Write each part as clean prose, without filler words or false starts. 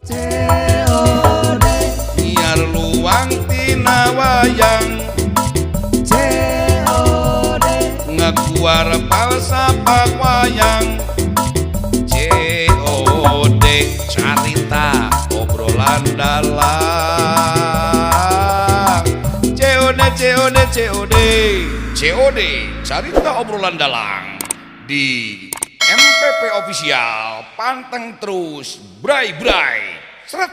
COD Biar luang tina wayang COD ngaguar palsapak wayang. COD carita obrolan dalang. COD carita obrolan dalang di MPP Official. Panteng terus bray seret.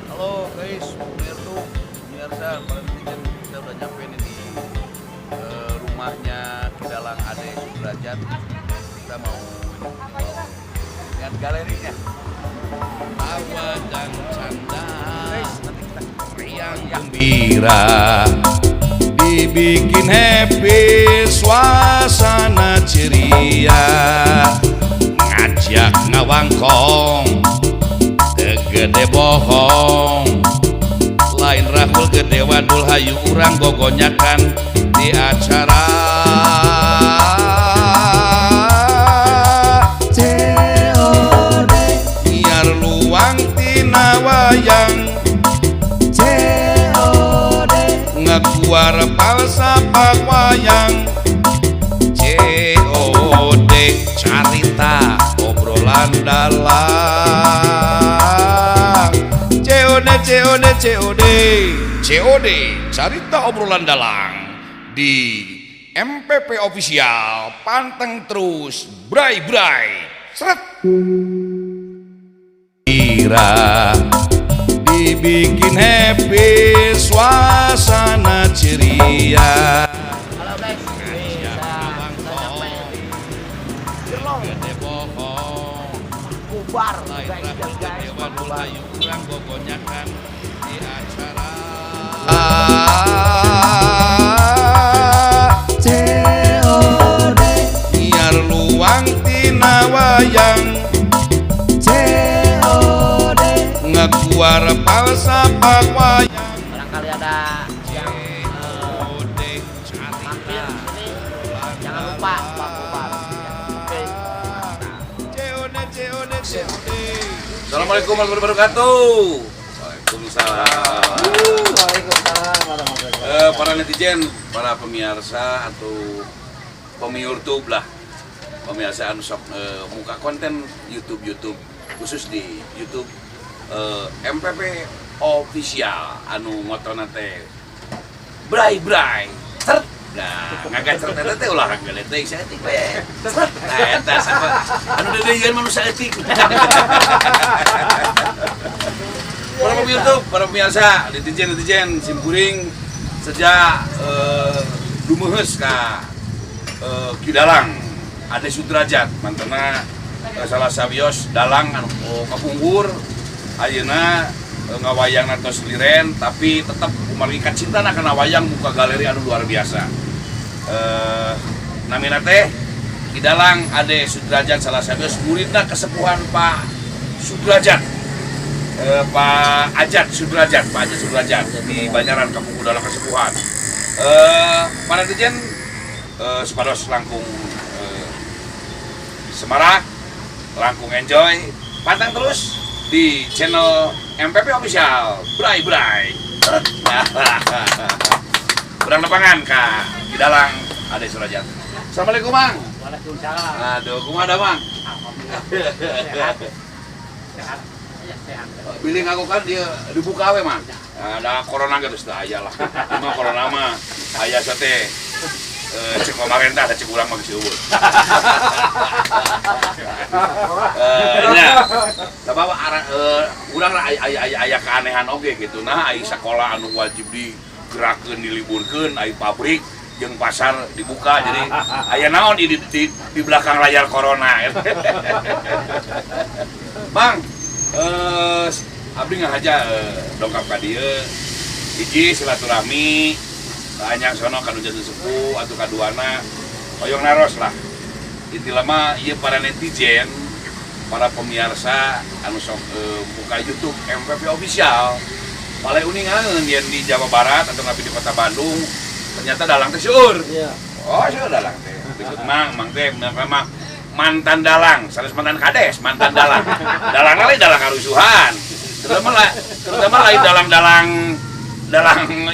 Halo guys, pemirsa, para netizen, kita udah nyampe nih di rumahnya Kidalang Ade Sudrajat. Kita mau lihat galerinya. Tawa dan canda Guys, nanti kita riang gembira, dibikin happy, suasana ceria, ngajak ngawangkong, tegede bohong, lain rahul gede wadul hayu urang gogonyakan di acara. COD Biar luang tina wayang COD ngaguar palsapak wayang. COD carita obrolan dalang. COD carita obrolan dalang di MPP Official. Panteng terus bray seret. Ira dibikin happy, suasana ceria. halo guys, Birlong Gede bohong, bubar lain guys, rahul guys, gede wadul hayu urang gogonyakan di acara. COD Biar luang tina wayang COD ngaguar palsapak wayang. barangkali ada yang COD mampir carita di sini, jangan lupa Pak Bubar. Oke. Assalamualaikum warahmatullahi wabarakatuh. Waalaikumsalam. Para netizen, para pemirsa atau YouTube lah, pemirsa anu sok muka konten YouTube khusus di YouTube MPP Official anu ngotona teh bray seret. Nah, ngagacret eta teh olahraga letek saya teh we. Nah, eta sama anu dedeyeun manusia etik. Para YouTube, para pemirsa, netizen simpuring sejak dumeheus ka Kidalang Ade Sudrajat mantena salah sawios dalang anu kapungkur ayeuna ngawayang natos liren tapi tetap umarikat cinta kana wayang muka galeri anu luar biasa. Namina teh Kidalang Ade Sudrajat salah sawios muridna kesepuhan Pak Sudrajat. Pak Ajat Sudrajat di Banyaran Kapungkur dalam kesepuhan. Para netizen sepados langkung semarak, langkung enjoy, pantang terus di channel MPP Official. Bray. Kurang lapangan Kak Kidalang Ade Sudrajat. Assalamualaikum Mang. Waalaikumsalam. Aduh, kumaha Mang? Sehat. Pilih ngaku kan dia dibuka we Mang. Ada corona geus teh aya lah. Cuma corona mah aya teh cek pemerintah ada cek urang mah geus eueuh. Nya. Sabab urang aya keanehan oge gitu. Nah, aya sekolah anu wajib digerakeun diliburkeun, aya pabrik jeung pasar dibuka jadi aya naon di belakang layar corona. Bang, abdi ngahaja dongkap ka dieu hiji silaturahmi anyang sono ka nujan sepuh atuh kaduana hoyong naros lah inti lama ieu para netizen para pemirsa anu sok buka YouTube MPP Official palai uningan yen di Jawa Barat atau ngapi di Kota Bandung ternyata dalang teh seueur. Iya. Oh, seueur dalang teh. Mang teh mantan dalang, sanes mantan kades, mantan dalang. Dalang lain dalang karusuhan. Terutama lain dalang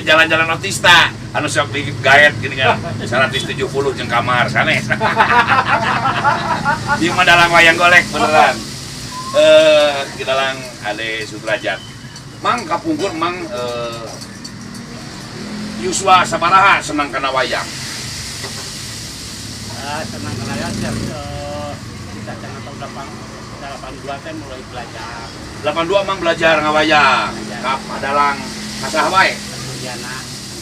jalan-jalan otista anu sok digaet gini kan 170 jeung kamar sanes. Ieu mah dalang wayang golek beneran. Dalang Ade Sudrajat. Mang kapungkur mang Yuswa sabaraha senang kana wayang. Senang kena ya, kita jangan tahu 82 teh mulai belajar. 82 mang belajar ngawayang. Kap dalang kasah wae. Diana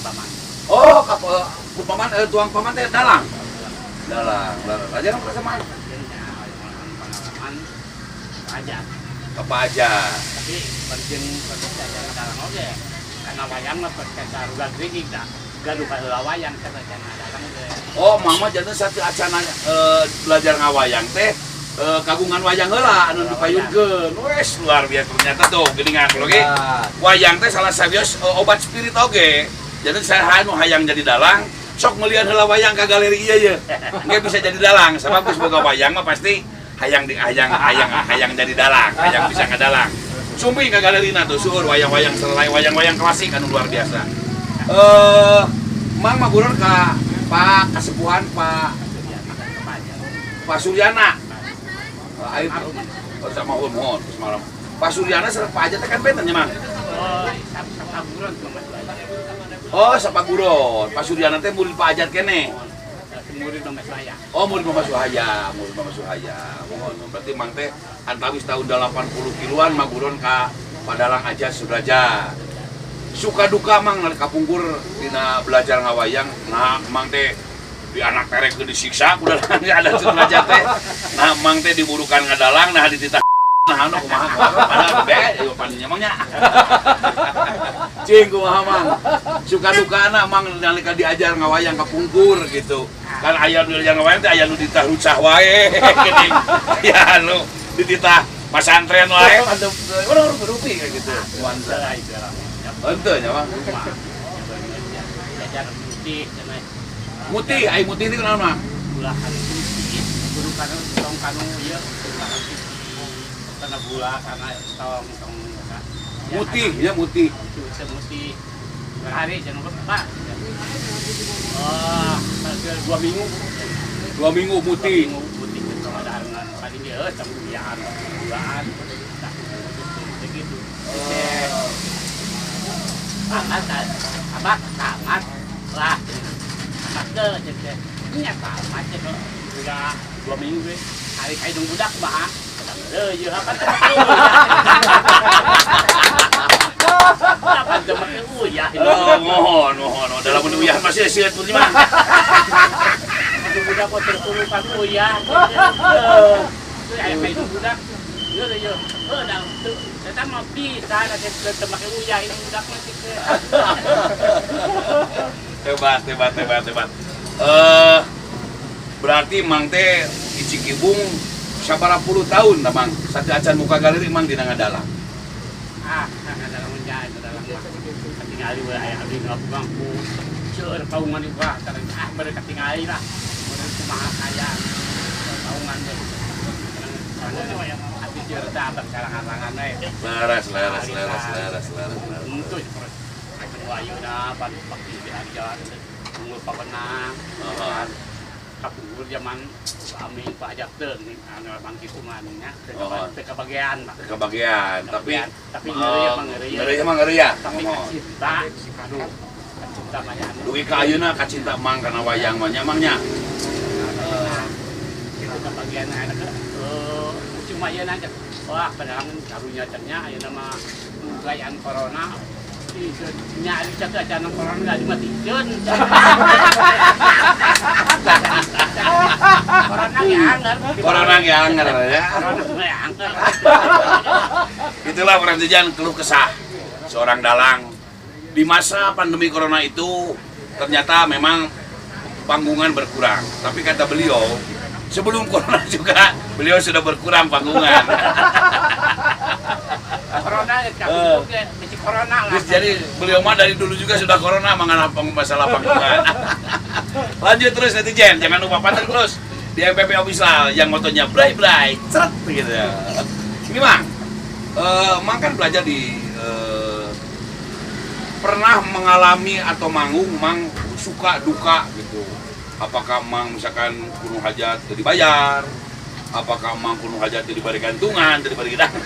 paman. Oh, kap paman tuang paman teh dalang. Dalang. Belajar apa sama? Pengalaman aja. Apa aja? Tapi penting jangan dalang oge. Karena wayang mah perkasa ruga geuning dah. Gaduh ka wayang kata jangan dalang oge. Oh, mama jantan satu acana belajar ngawayang teh kagungan wayang heula anu dipayunkeun. Wes luar biasa ternyata tuh geuningan oge. Wayang teh salah sabios obat spirit oge. Jadi saya anu hayang jadi dalang, sok melihat heula wayang ka galeri ieu ye. Engke bisa jadi dalang, sabab geus boga wayang mah pasti hayang jadi dalang, hayang bisa ngadalang. Sumbi ka galerina tuh sueur wayang-wayang selai wayang-wayang klasik anu luar biasa. Mang maguron ka Pak Kasepuhan Pak Suryana. Ayo sama mohon semalam. Pak Suryana sareng Pak Ajat kan benten nya, Mang. Sapaguron tuh Mas. Oh, Sapaguron. Pak Suryana teh murid Pak Ajat kene. Murid Mas saya. Oh, murid Mama Suhaya. Mohon. Berarti Mang teh antawis tahun 80 kiloan maguron ka Padalang Ajat Sudrajat. Suka duka Mang nalika kapungkur dina belajar ngawayang. Nah, Mang teh di anak terek disiksa kuda ada Sudrajat teh. Nah, Mang teh diburukan ngadalang nah dititah nah anu kumaha padahal be ieu paninya Mang nya. Cing kumaha Mang. Suka duka anak Mang nalika diajar ngawayang kapungkur gitu. Kan aya nu diajar ngawayang teh aya nu dititah rucah wae geuning. Ya anu dititah pasantren wae mantep. Urang berupi kayak gitu. Nuansa itu. Henteu nya Mang. Belajar musik cenah. Mutih, ai mutih itu kenapa, Mang? Bulahan musik, guru kanu tong kanu ieu karena gula karena tong Mutih, ya mutih. Mutih. Hari jangan lupa. Oh, 2 minggu. 2 minggu mutih. Mutih sama dengan tadi dia campuran bulan. Begitu. Abah tamat lah. Tamat deh. Ini tamat je udah 2 minggu hari kayak dong budak mah. Ieu apa teh? Apa teh make uyah? Oh, mohon. Dalam uyah masih sieun pun mah. Budak kok tertulukan uyah. Itu aya kayak budak. Ieu. Dah eta mah bisa da teh make uyah ini budak mah kitu. Hebat. Berarti Mang teh di Cikibung sabaraha puluh tahun tah Mang. Satu acan muka galeri Mang dina ngadalang. Ngadalang menjadi ngadalang mah. Katingali we aya abdi ngabangku. Seueur kaungan ieu bah tareng bade katingali lah. Bade kumaha kaya. Kaungan teh. Karena we abdi jeung teh abang karangan-karangan we. Laras. Untuk ajeng wayuna pan pakti di jalan tunggu pabenang. Kapungkur zaman kami Pak Ajat teh anu bangkit kumannya teh kebagian Pak. Kebagian, tapi ngeureuyeuh mah ngeureuyah. Tapi cinta, aduh, cinta mah nya. Dugi ka ayeuna kacinta Mang kana wayang mah nya Mang nya. Itu kebagian anak cuma ieu aja. Wah, padahal karunya cennya ayeuna mah gayaan corona. Nya ari cak acan corona enggak dimatikeun. Corona ge anger ya. Itulah orang jajan keluh kesah seorang dalang di masa pandemi corona itu. Ternyata memang panggungan berkurang, tapi kata beliau sebelum corona juga beliau sudah berkurang panggungan. Corona corona lah. Jadi beliau mah dari dulu juga sudah corona mengenai masalah panggungan. Lanjut terus netizen, jangan lupa pantau terus di MPP official yang motonya blay ceret gitu ya. Ini Mang, Mang kan belajar di pernah mengalami atau manggung Mang suka duka gitu. Apakah Mang misalkan kuno hajat jadi bayar, apakah Mang kuno hajat jadi bari gantungan, jadi bari hidangan.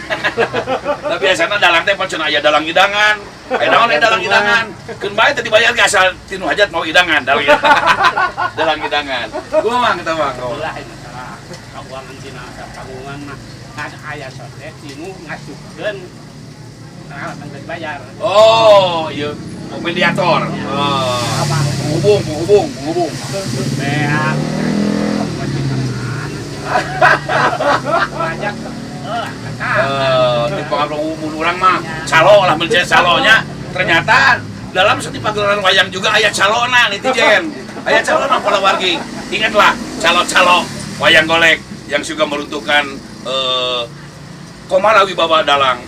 Tapi biasanya dalang teh pacen aya dalang hidangan, aya naon dalang hidangan. Keun bae teh dibayar ge asal tinu hajat mau hidangan, dalang hidangan. Kumaha Mang eta Mang? Ulah masalah keuangan dina tabungan mah kan aya sote tinu ngasupkeun peralatan bayar. Oh, iya, mediator. Menghubung. Beak. Banyak. Di pengaruh orang mah calo lah mencari calonya. Ternyata dalam setiap pagelaran wayang juga aya calona netizen. Aya calona pola wargi. Ingatlah calo-calo wayang golek yang juga meruntuhkan Komara Wibawa Dalang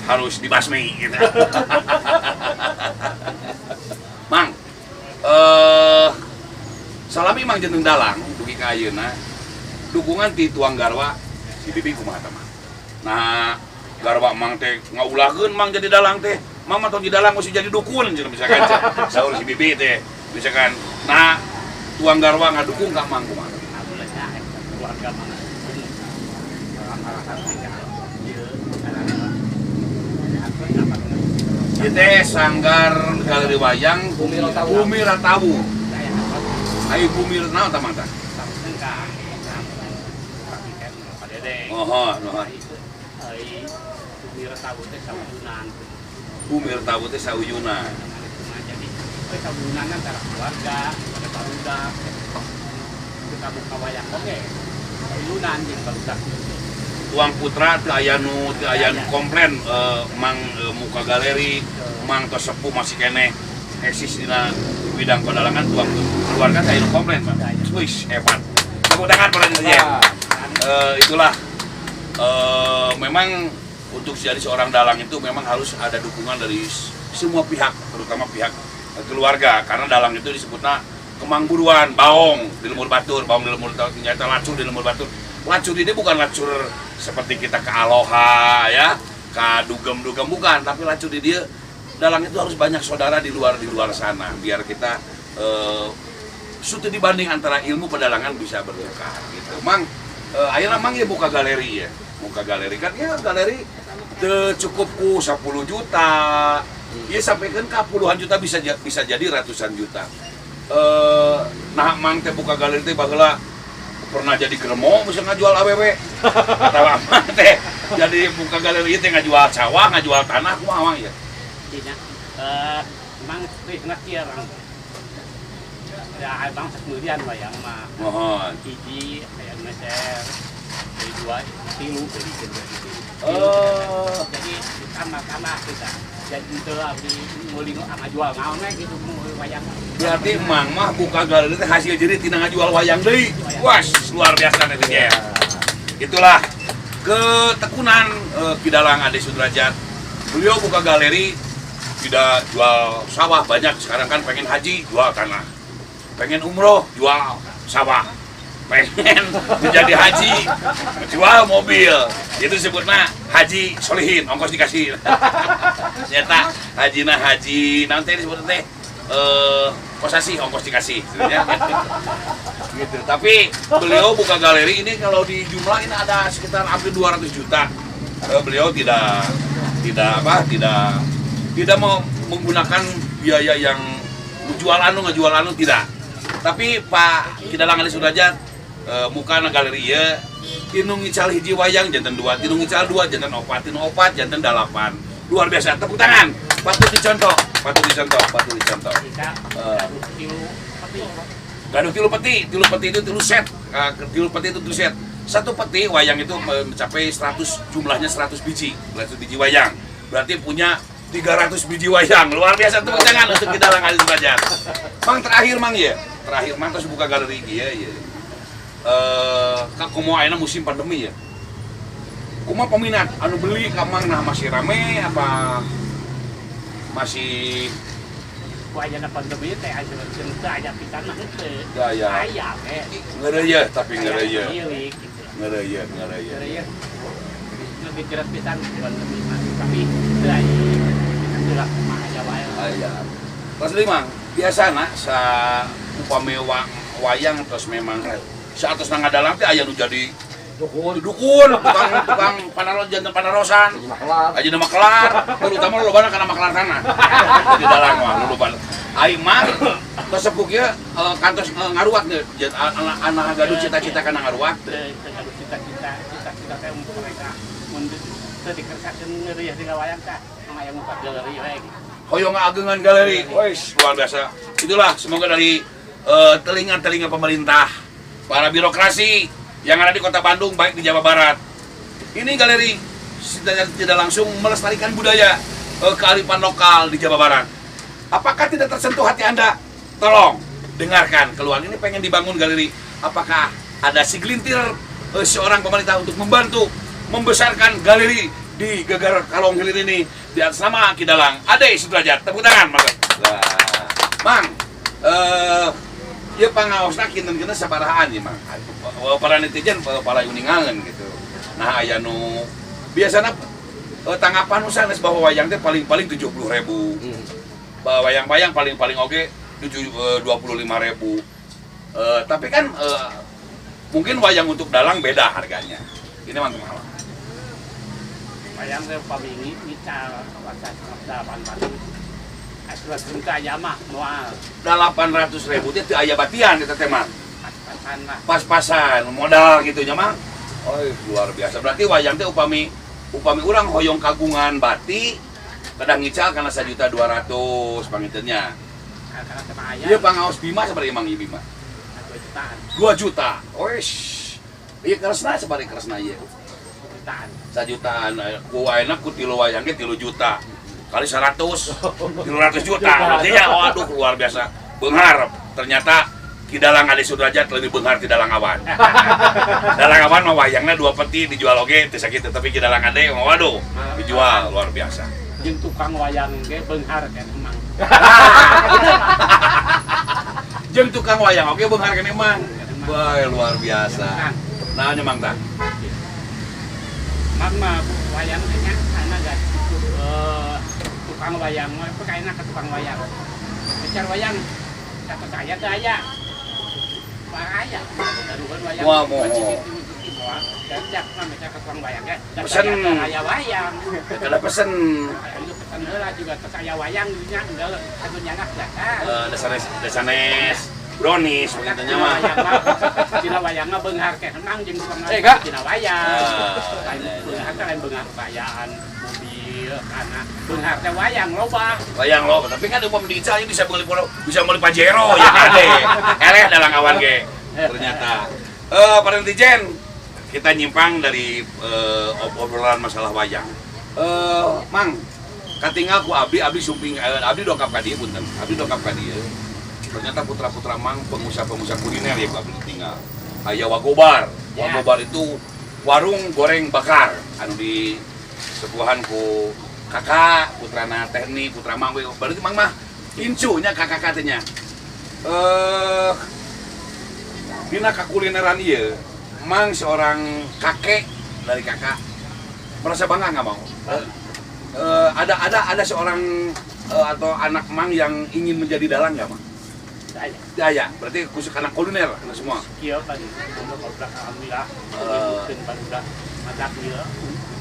harus dibasmi gitu. Mang, salami Mang jeneng dalang dugi ka ayeuna dukungan ti tuang garwa si bibi kumaha tah Mang. Nah, garwa Mang teh ngaulahkeun Mang jadi dalang teh. Mang mah tong jadi dalang mesti jadi dukun cenah misalkan saur si bibi teh. Misalkan nah tuang garwa ngadukung ka Mang kumaha. Keluarga mana? Kita sanggar galeri wayang Bumi Ratawu. Ayo Bumi naon tah Mang tah? Oh, Bumi Ratawu teh sauyunan. Jadi sauyunan antara keluarga, ada barudak, kita buka wayang oke. Sauyunan jeung barudak. Tuang Putra teu aya nu komplain Mang muka galeri, Mang tos sepuh masih keneh eksis dina bidang pedalangan tuang keluarga teh aya nu komplain Mang. Wis hebat. Tepuk tangan pada netizen. Itulah memang untuk jadi seorang dalang itu memang harus ada dukungan dari semua pihak, terutama pihak keluarga, karena dalang itu disebutnya kemangburuan, baong di lemur batur, baong di lemur ternyata lacur di lemur batur. Lacur ini bukan lacur seperti kita ke aloha ya, ke dugem-dugem bukan, tapi lacur di dia dalang itu harus banyak saudara di luar sana biar kita suatu dibanding antara ilmu pedalangan bisa bertukar gitu. Mang, ayeuna Mang ya buka galeri ya. Muka galeri kan ya galeri cukup ku 10 juta. Ya sampaikan ke puluhan juta bisa jadi ratusan juta. Nah Mang teh buka galeri teh baheula pernah jadi gremo bisa ngajual AWW. Atau Mang teh jadi buka galeri teh ngajual sawah, ngajual tanah kumaha Mang ya? Tidak. Mang teh ngakieu orang. Ya abang sakmeulian wayang mah. Mohon. Hiji aya meser. Dari 2 tilu dari jadi tambah kita jadi itu abdi mulai ngajual naon gitu wayang. Berarti Mang mah buka galeri teh hasil jadi tina ngajual wayang deui. Wah, luar biasa netizen. Itulah ketekunan Kidalang Ade Sudrajat. Beliau buka galeri tidak jual sawah banyak, sekarang kan pengen haji jual tanah. Pengen umroh jual sawah. Pengen menjadi haji jual mobil, itu disebutnya haji solihin, ongkos dikasih. Ternyata haji nanti disebutnya teh kosasi, ongkos dikasih gitu. Tapi beliau buka galeri ini kalau dijumlahin ada sekitar hampir 200 juta. Beliau tidak mau menggunakan biaya yang ngejual anu tidak. Tapi Pak Kidalang Ade Sudrajat muka galeri ya tinu ngical hiji wayang janten 2, tinu ngical 2 janten 4, tinu 4 janten 8. Luar biasa, tepuk tangan. Patut dicontoh. Gaduh tilu peti itu tilu set. Satu peti wayang itu mencapai 100, jumlahnya 100 biji wayang. Berarti punya 300 biji wayang. Luar biasa, tepuk tangan untuk Kidalang Ade Sudrajat. Mang terakhir Mang ya. Mang terus buka galeri ya. Kumaha ayeuna musim pandemi ya. Kumaha peminat anu beli ka Mang nah masih rame apa masih Wayang pandemi teh aya aya pisan mah henteu. Daya. Aya we. Ngereuyeuh tapi ngereuyeuh. Ngereuyeuh. Ngereuyeuh. Lebih jelas pisan pandemi mah. Tapi teu aya. Teu mah aya wae. Aya. Pas limang biasana sa upami wayang terus memang sa atos ngadalang teh aya nu jadi dukun, tukang jantan panarosan, aja nama kelar, terutama lo banyak karena maklar tanah, di dalam mah lo banyak. Aing mah tersepuk ya kantos ngaruat nih, anak gaduh cita-cita karena ngaruat. Cita-cita teh mereka mundur dikerjakeun ngeureuyeuh di wayang teh, aya muka galeri we. Hoyong agengan galeri, wes luar biasa. Itulah semoga dari telinga-telinga pemerintah, para birokrasi yang ada di Kota Bandung, baik di Jawa Barat. Ini galeri tidak langsung melestarikan budaya kearifan lokal di Jawa Barat. Apakah tidak tersentuh hati Anda? Tolong dengarkan keluhan ini pengen dibangun galeri. Apakah ada segelintir seorang pemerintah untuk membantu membesarkan galeri di Geger Kalong Hilir ini di atas nama Kidalang Ade Sudrajat. Tepuk tangan, Mas. Mang, ya pangaosna kinten-kinten sabarahaan ya, Mang. Para netizen para uningangan gitu. Nah, aya nu biasana tanggapan nu sanes bahwa wayang teh paling-paling 70.000. Wayang-wayang paling-paling oge 25.000. Tapi kan mungkin wayang untuk dalang beda harganya. Ini mah kumaha? Wayang teh paminggi kita kawasan 800. Asal kita aya mah moal 800.000 teh aya batian eta teh mah. pas-pasan mah. Pas-pasan modal gitu nya mah. Oh, luar biasa. Berarti wayang teh upami urang hoyong kagungan bati kadang ngical kana 1.200.000 pangiteunya. Karena sama aya. Ieu pangaos Bima sabari Mang Bima. 2 jutaan. 2 juta. Oish. Ieu keresna sabari keresna ieu. 1 jutaan. 1 jutaan. Ku ayeuna ku 3 wayang ge 3 juta. Kali 100, 300 juta. Artinya waduh luar biasa. Beunghar ternyata Kidalang Ade Sudrajat lebih beunghar Kidalang Awan. Dalang Awan mah wayangna 2 peti dijual oge teu sakitu, tapi Kidalang Ade mah waduh dijual luar biasa. Jeung tukang wayang ge beunghar kan emang. Jeung tukang wayang oge beunghar kan emang. Wah, luar biasa. Nah, nya Mang tah. Mang mah wayang teh nya kana gak tukang wayang mah pekaina ka tukang wayang. Bicar wayang kata saya teh aya. Aya. Daruhan wayang. Wah, moho. Jajak mah bicar ka tukang wayang ge. Pesen Aya wayang. kada pesen Ayo pesan heula juga teh aya wayang nya enggal atuh nyangak da. desanes brownies begitu nya mah. Cina wayang mah beunghar ke henang jeung tukang Kak. cina wayang. Beunghar teh lain beunghar bayaan mobil kana beunghar teh wayang loba. Wayang lo, tapi kan umum diical bisa beli Pajero ya Ade. Eleh Dalang Awan ge. Ternyata para netizen kita nyimpang dari obrolan masalah wayang. Mang, katingal ku abdi sumping abdi dongkap ka dieu punten. Abdi dongkap ka dieu. Ternyata putra-putra Mang pengusaha-pengusaha kuliner ya ku abdi tinggal. Aya Wagobar. Wagobar itu warung goreng bakar anu di sebuahan ku kakak putrana Tehni putra Mang we berarti Mang mah incunya kakak katanya dina kakulineran ieu Mang seorang kakek dari kakak merasa bangga nggak mau ada seorang atau anak Mang yang ingin menjadi dalang nggak Mang? Daya, berarti khusus anak kuliner anak semua. Iya bagi barudak alhamdulillah. Mungkin barudak madak ieu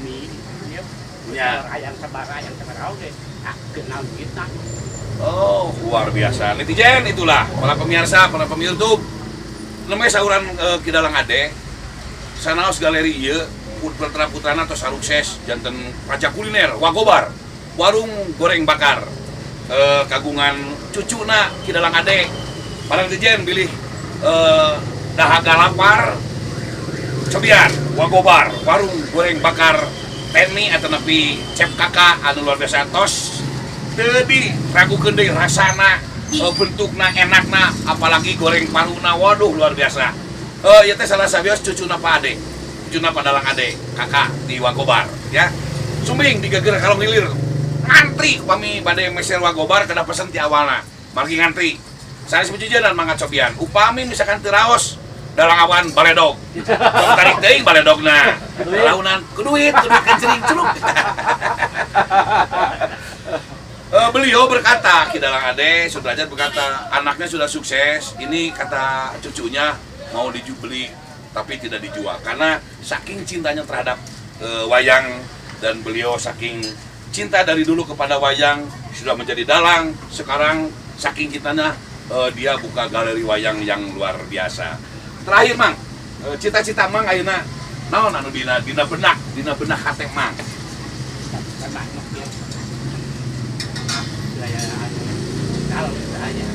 mie ieu. Ya. Ayam sabara oge. Kenal kita. Oh, luar biasa. Netizen itulah para pemirsa, para YouTube. Namanya sauran Kidalang Ade. Sanaos galeri ieu putra-putrana tos sukses janten pajak kuliner Wagobar. Warung goreng bakar. Kagungan cucuna Kidalang Ade. Para netizen pilih dahaga lapar cobian Wagobar warung goreng bakar Teni atau nepi cep kakak anu luar biasa tos tadi ragukeun deui rasana bentukna enakna apalagi goreng paruna waduh luar biasa. Ieu teh salah sabios cucuna Pak Ade cucuna Pak Dalang Ade kakak di Wagobar ya sumbing di Geger Kalong Hilir ngantri upami bade meser Wagobar kada pesen ti awalna margi ngantri. Sanes bejujeun mangga cobian. Upami misalkan teu raos dalang awan baledog. Tong tarik teuing baledogna. Launan ku duit kencering celuk. Beliau berkata, Ki Dalang Ade Sudrajat berkata, anaknya sudah sukses, ini kata cucunya mau beli tapi tidak dijual karena saking cintanya terhadap wayang, dan beliau saking cinta dari dulu kepada wayang sudah menjadi dalang. Sekarang saking cintanya dia buka galeri wayang yang luar biasa. Terakhir Mang, cita-cita Mang ayeuna naon anu dina benak hate Mang?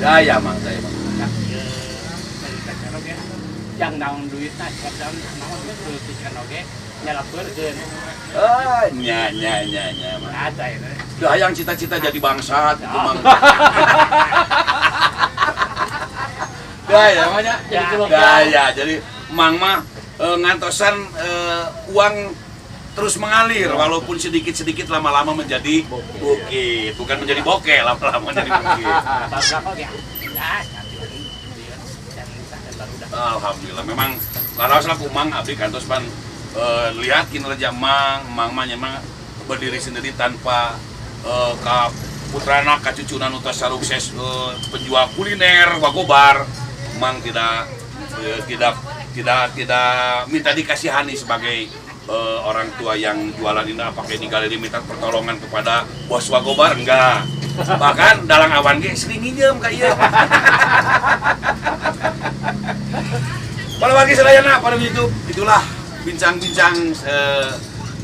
Daya Mang, daya Mang. Yang naon duitna kadang naon geus pikiran oge nyalapeurkeun. Nya Mang. Ada ya. Dayang cita-cita jadi bangsat itu Mang. Daya namanya. Daya. Jadi Mang mah ngantosan uang terus mengalir walaupun sedikit-sedikit lama-lama menjadi bukit, bukan menjadi bokeh, lama-lama menjadi bukit. Alhamdulillah, memang laras lah kumang abdi kantos pan lihat kinerja Mang memang berdiri sendiri tanpa ka putrana ka cucunan utas sukses penjual kuliner wagobar. Mang tidak minta dikasihani sebagai orang tua yang jualan ini pakai di galeri minta pertolongan kepada bos wagobar, enggak. Bahkan dalang awan ge sering nginjem ka ieu. Para wargi sadayana pada YouTube, itulah bincang-bincang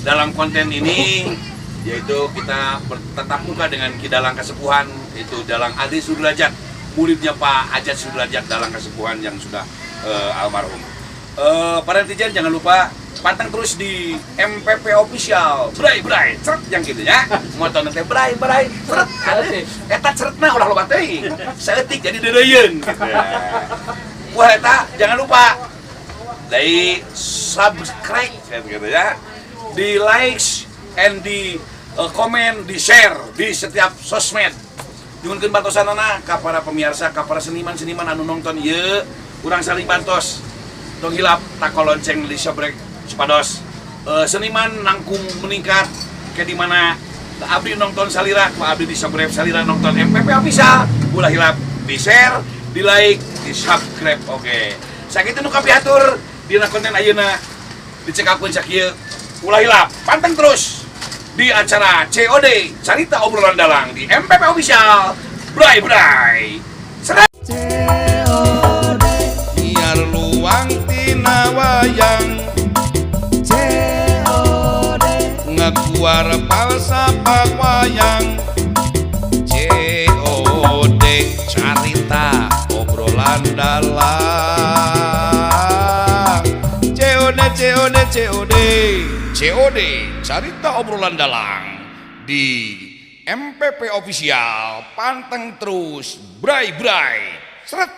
dalam konten ini, yaitu kita bertatap muka dengan Ki Dalang Kasepuhan, yaitu Dalang Ade Sudrajat, muridnya Pak Ajat Sudrajat Dalang Kasepuhan yang sudah almarhum. Para netizen jangan lupa pantang terus di MPP Official, bray seret yang gitu ya, motor nanti bray seret, eta seretna ulah loba teuing, saeutik jadi dedeyeun. Wah eta jangan lupa di subscribe gitu ya, di likes and di komen, di share di setiap sosmed. Nyuhunkeun bantosanana ka para pemirsa, ka para seniman-seniman anu nonton ieu, urang saling bantos. Tong hilap tako lonceng di sabrek supados seniman nangkung meningkat ke di mana abdi nonton salira, Pak abdi di sabrek salira nonton MPP Official, ulah hilap di share, di like, di subscribe. Oke. Sakitu nu kapiatur dina konten ayeuna dicekakeun sakieu. Ulah hilap, panteng terus di acara COD Carita Obrolan Dalang di MPP Official. Bray. Seret. COD Biar luang tina wayang COD ngaguar palsapa wayang. COD Carita Obrolan Dalang. COD Carita Obrolan Dalang di MPP Official. Panteng terus, bray seret.